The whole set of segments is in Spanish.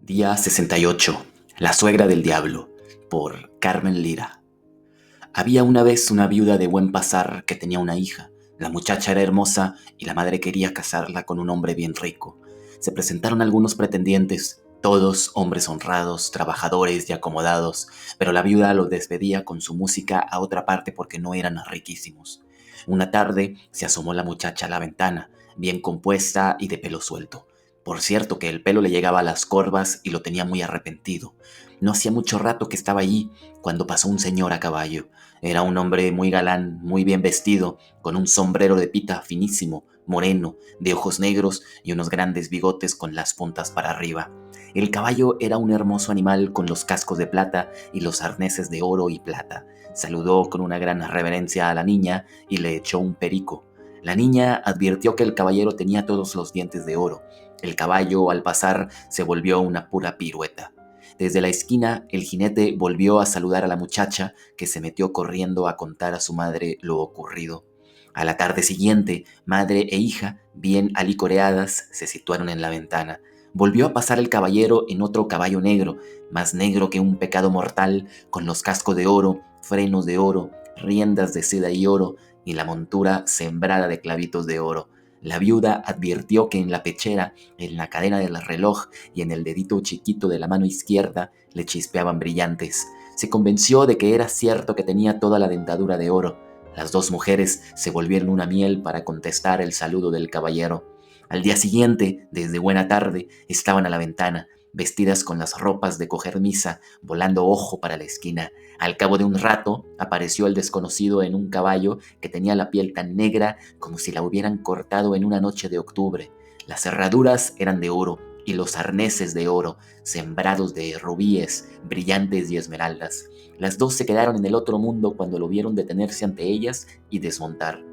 Día 68. La suegra del diablo, por Carmen Lira. Había una vez una viuda de buen pasar que tenía una hija. La muchacha era hermosa y la madre quería casarla con un hombre bien rico. Se presentaron algunos pretendientes, todos hombres honrados, trabajadores y acomodados, pero la viuda los despedía con su música a otra parte porque no eran riquísimos. Una tarde se asomó la muchacha a la ventana, bien compuesta y de pelo suelto. Por cierto que el pelo le llegaba a las corvas y lo tenía muy arrepentido. No hacía mucho rato que estaba allí cuando pasó un señor a caballo. Era un hombre muy galán, muy bien vestido, con un sombrero de pita finísimo, moreno, de ojos negros y unos grandes bigotes con las puntas para arriba. El caballo era un hermoso animal con los cascos de plata y los arneses de oro y plata. Saludó con una gran reverencia a la niña y le echó un perico. La niña advirtió que el caballero tenía todos los dientes de oro. El caballo, al pasar, se volvió una pura pirueta. Desde la esquina, el jinete volvió a saludar a la muchacha, que se metió corriendo a contar a su madre lo ocurrido. A la tarde siguiente, madre e hija, bien alicoreadas, se situaron en la ventana. Volvió a pasar el caballero en otro caballo negro, más negro que un pecado mortal, con los cascos de oro, frenos de oro, riendas de seda y oro, y la montura sembrada de clavitos de oro. La viuda advirtió que en la pechera, en la cadena del reloj y en el dedito chiquito de la mano izquierda le chispeaban brillantes. Se convenció de que era cierto que tenía toda la dentadura de oro. Las dos mujeres se volvieron una miel para contestar el saludo del caballero. Al día siguiente, desde buena tarde, estaban a la ventana, vestidas con las ropas de coger misa, volando ojo para la esquina. Al cabo de un rato, apareció el desconocido en un caballo que tenía la piel tan negra como si la hubieran cortado en una noche de octubre. Las cerraduras eran de oro y los arneses de oro, sembrados de rubíes, brillantes y esmeraldas. Las dos se quedaron en el otro mundo cuando lo vieron detenerse ante ellas y desmontar.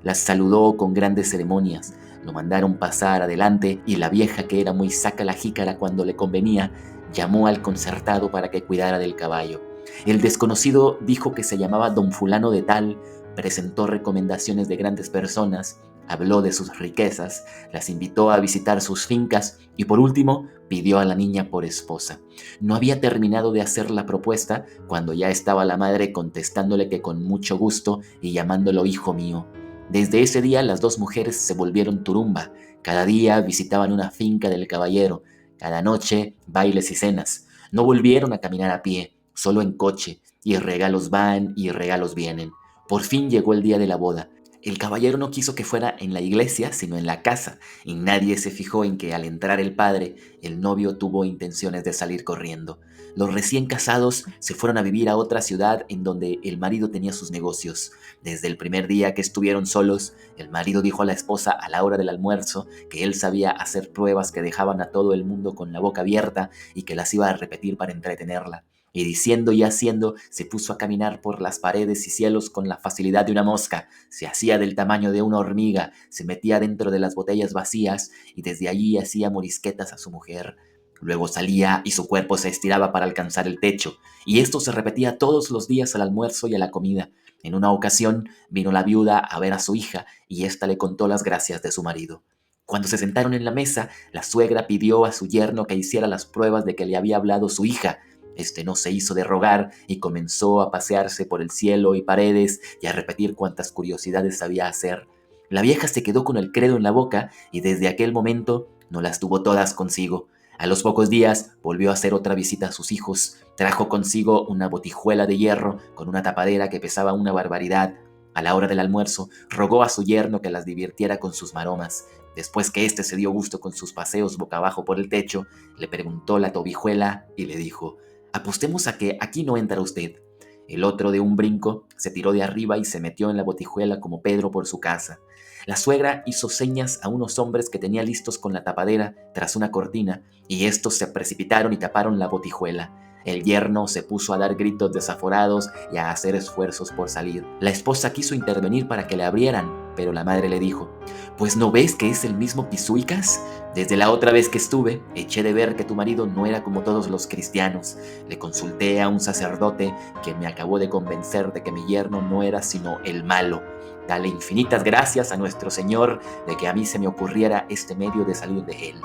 Las saludó con grandes ceremonias, lo mandaron pasar adelante y la vieja, que era muy saca la jícara cuando le convenía, llamó al concertado para que cuidara del caballo. El desconocido dijo que se llamaba don fulano de tal, presentó recomendaciones de grandes personas, habló de sus riquezas, las invitó a visitar sus fincas y por último pidió a la niña por esposa. No había terminado de hacer la propuesta cuando ya estaba la madre contestándole que con mucho gusto y llamándolo hijo mío. Desde ese día las dos mujeres se volvieron turumba. Cada día visitaban una finca del caballero, cada noche bailes y cenas. No volvieron a caminar a pie, solo en coche, y regalos van y regalos vienen. Por fin llegó el día de la boda. El caballero no quiso que fuera en la iglesia, sino en la casa, y nadie se fijó en que al entrar el padre, el novio tuvo intenciones de salir corriendo. Los recién casados se fueron a vivir a otra ciudad en donde el marido tenía sus negocios. Desde el primer día que estuvieron solos, el marido dijo a la esposa a la hora del almuerzo que él sabía hacer pruebas que dejaban a todo el mundo con la boca abierta y que las iba a repetir para entretenerla. Y diciendo y haciendo, se puso a caminar por las paredes y cielos con la facilidad de una mosca, se hacía del tamaño de una hormiga, se metía dentro de las botellas vacías y desde allí hacía morisquetas a su mujer. Luego salía y su cuerpo se estiraba para alcanzar el techo, y esto se repetía todos los días al almuerzo y a la comida. En una ocasión vino la viuda a ver a su hija y ésta le contó las gracias de su marido. Cuando se sentaron en la mesa, la suegra pidió a su yerno que hiciera las pruebas de que le había hablado su hija. Este no se hizo de rogar y comenzó a pasearse por el cielo y paredes y a repetir cuantas curiosidades sabía hacer. La vieja se quedó con el credo en la boca y desde aquel momento no las tuvo todas consigo. A los pocos días volvió a hacer otra visita a sus hijos. Trajo consigo una botijuela de hierro con una tapadera que pesaba una barbaridad. A la hora del almuerzo rogó a su yerno que las divirtiera con sus maromas. Después que éste se dio gusto con sus paseos boca abajo por el techo, le preguntó la tobijuela y le dijo: apostemos a que aquí no entra usted. El otro de un brinco se tiró de arriba y se metió en la botijuela como Pedro por su casa. La suegra hizo señas a unos hombres que tenía listos con la tapadera tras una cortina y estos se precipitaron y taparon la botijuela. El yerno se puso a dar gritos desaforados y a hacer esfuerzos por salir. La esposa quiso intervenir para que le abrieran, pero la madre le dijo: ¿pues no ves que es el mismo Pisuicas? Desde la otra vez que estuve, eché de ver que tu marido no era como todos los cristianos. Le consulté a un sacerdote que me acabó de convencer de que mi yerno no era sino el malo. Dale infinitas gracias a nuestro Señor de que a mí se me ocurriera este medio de salir de él.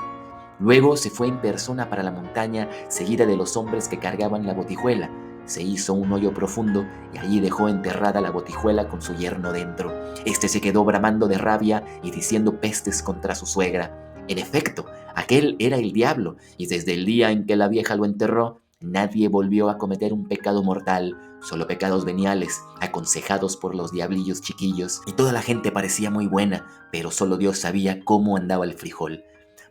Luego se fue en persona para la montaña, seguida de los hombres que cargaban la botijuela. Se hizo un hoyo profundo y allí dejó enterrada la botijuela con su yerno dentro. Este se quedó bramando de rabia y diciendo pestes contra su suegra. En efecto, aquel era el diablo, y desde el día en que la vieja lo enterró, nadie volvió a cometer un pecado mortal, solo pecados veniales, aconsejados por los diablillos chiquillos. Y toda la gente parecía muy buena, pero solo Dios sabía cómo andaba el frijol.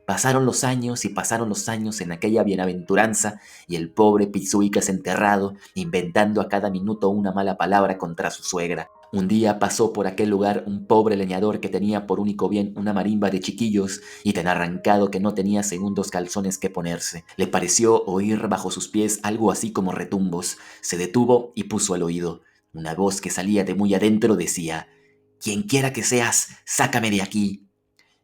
Pasaron los años y pasaron los años en aquella bienaventuranza, y el pobre Pizuicas enterrado, inventando a cada minuto una mala palabra contra su suegra. Un día pasó por aquel lugar un pobre leñador que tenía por único bien una marimba de chiquillos y tan arrancado que no tenía segundos calzones que ponerse. Le pareció oír bajo sus pies algo así como retumbos. Se detuvo y puso al oído. Una voz que salía de muy adentro decía: «Quien quiera que seas, sácame de aquí».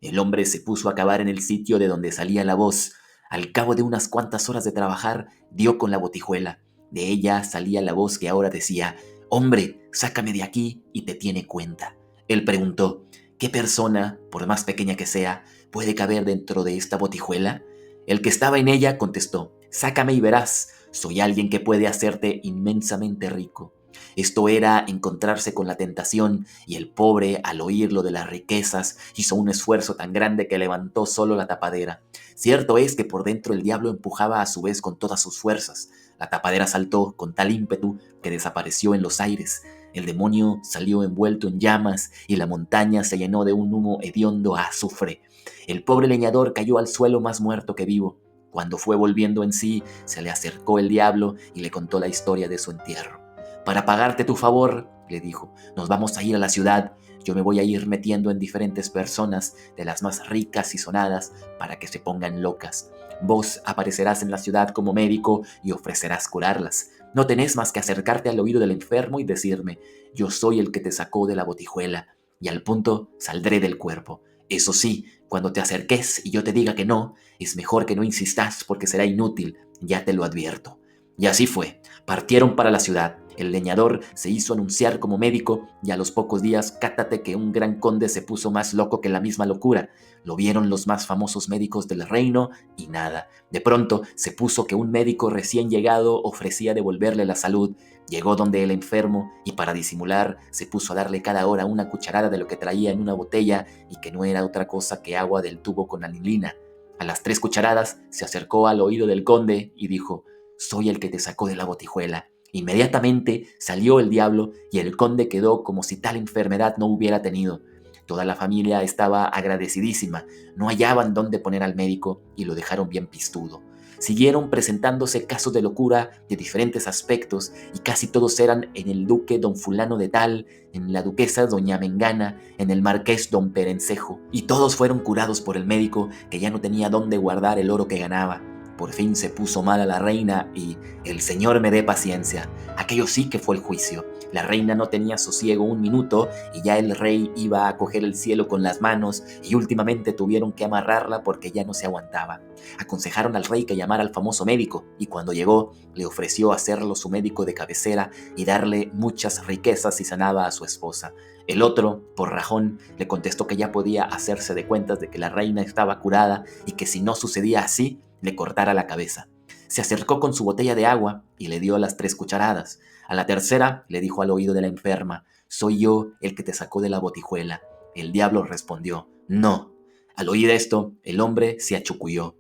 El hombre se puso a cavar en el sitio de donde salía la voz. Al cabo de unas cuantas horas de trabajar, dio con la botijuela. De ella salía la voz que ahora decía: «Hombre, sácame de aquí y te tiene cuenta». Él preguntó: «¿Qué persona, por más pequeña que sea, puede caber dentro de esta botijuela?». El que estaba en ella contestó: «Sácame y verás, soy alguien que puede hacerte inmensamente rico». Esto era encontrarse con la tentación, y el pobre, al oír lo de las riquezas, hizo un esfuerzo tan grande que levantó solo la tapadera. Cierto es que por dentro el diablo empujaba a su vez con todas sus fuerzas. La tapadera saltó con tal ímpetu que desapareció en los aires. El demonio salió envuelto en llamas y la montaña se llenó de un humo hediondo a azufre. El pobre leñador cayó al suelo más muerto que vivo. Cuando fue volviendo en sí, se le acercó el diablo y le contó la historia de su entierro. «Para pagarte tu favor», le dijo, «nos vamos a ir a la ciudad. Yo me voy a ir metiendo en diferentes personas, de las más ricas y sonadas, para que se pongan locas. Vos aparecerás en la ciudad como médico y ofrecerás curarlas. No tenés más que acercarte al oído del enfermo y decirme: yo soy el que te sacó de la botijuela, y al punto saldré del cuerpo. Eso sí, cuando te acerques y yo te diga que no, es mejor que no insistas porque será inútil, ya te lo advierto». Y así fue. Partieron para la ciudad. El leñador se hizo anunciar como médico, y a los pocos días cátate que un gran conde se puso más loco que la misma locura. Lo vieron los más famosos médicos del reino y nada. De pronto se puso que un médico recién llegado ofrecía devolverle la salud. Llegó donde el enfermo y para disimular se puso a darle cada hora una cucharada de lo que traía en una botella y que no era otra cosa que agua del tubo con anilina. A las 3 cucharadas se acercó al oído del conde y dijo: «Soy el que te sacó de la botijuela». Inmediatamente salió el diablo y el conde quedó como si tal enfermedad no hubiera tenido. Toda la familia estaba agradecidísima, no hallaban dónde poner al médico y lo dejaron bien pistudo. Siguieron presentándose casos de locura de diferentes aspectos y casi todos eran en el duque don fulano de tal, en la duquesa doña Mengana, en el marqués don Perencejo, y todos fueron curados por el médico, que ya no tenía dónde guardar el oro que ganaba. Por fin se puso mala la reina y el Señor me dé paciencia. Aquello sí que fue el juicio. La reina no tenía sosiego un minuto y ya el rey iba a coger el cielo con las manos, y últimamente tuvieron que amarrarla porque ya no se aguantaba. Aconsejaron al rey que llamara al famoso médico, y cuando llegó le ofreció hacerlo su médico de cabecera y darle muchas riquezas si sanaba a su esposa. El otro, por rajón, le contestó que ya podía hacerse de cuentas de que la reina estaba curada y que si no sucedía así, le cortara la cabeza. Se acercó con su botella de agua y le dio las 3 cucharadas. A la tercera le dijo al oído de la enferma: «Soy yo el que te sacó de la botijuela». El diablo respondió: «No». Al oír esto, el hombre se achucuyó.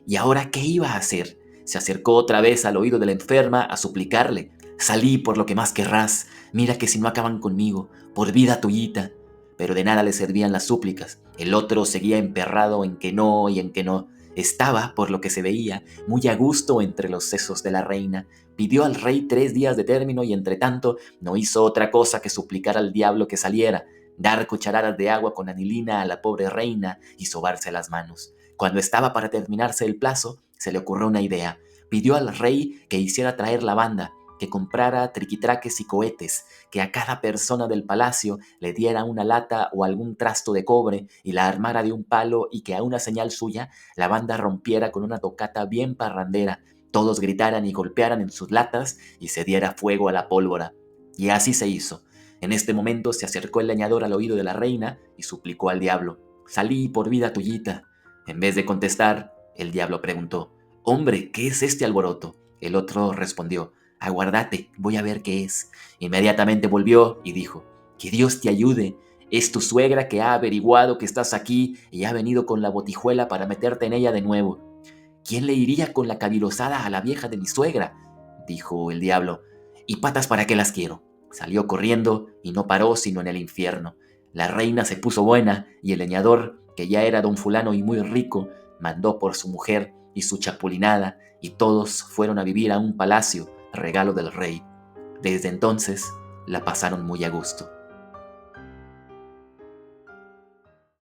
¿Y ahora qué iba a hacer? Se acercó otra vez al oído de la enferma a suplicarle: «Salí por lo que más querrás, mira que si no acaban conmigo, por vida tuyita». Pero de nada le servían las súplicas. El otro seguía emperrado en que no y en que no. Estaba, por lo que se veía, muy a gusto entre los sesos de la reina. Pidió al rey 3 días de término y entre tanto no hizo otra cosa que suplicar al diablo que saliera, dar cucharadas de agua con anilina a la pobre reina y sobarse las manos. Cuando estaba para terminarse el plazo, se le ocurrió una idea. Pidió al rey que hiciera traer la banda, que comprara triquitraques y cohetes, que a cada persona del palacio le diera una lata o algún trasto de cobre y la armara de un palo, y que a una señal suya la banda rompiera con una tocata bien parrandera, todos gritaran y golpearan en sus latas y se diera fuego a la pólvora. Y así se hizo. En este momento se acercó el leñador al oído de la reina y suplicó al diablo: «Salí por vida tuyita». En vez de contestar, El diablo preguntó: «Hombre, ¿qué es este alboroto?». El otro respondió: «Aguárdate, voy a ver qué es». Inmediatamente volvió y dijo: «Que Dios te ayude. Es tu suegra que ha averiguado que estás aquí y ha venido con la botijuela para meterte en ella de nuevo». «¿Quién le iría con la cavilosada a la vieja de mi suegra?», dijo el diablo. «¿Y patas para qué las quiero?». Salió corriendo y no paró sino en el infierno. La reina se puso buena y el leñador, que ya era don fulano y muy rico, mandó por su mujer y su chapulinada, y todos fueron a vivir a un palacio, regalo del rey. Desde entonces la pasaron muy a gusto.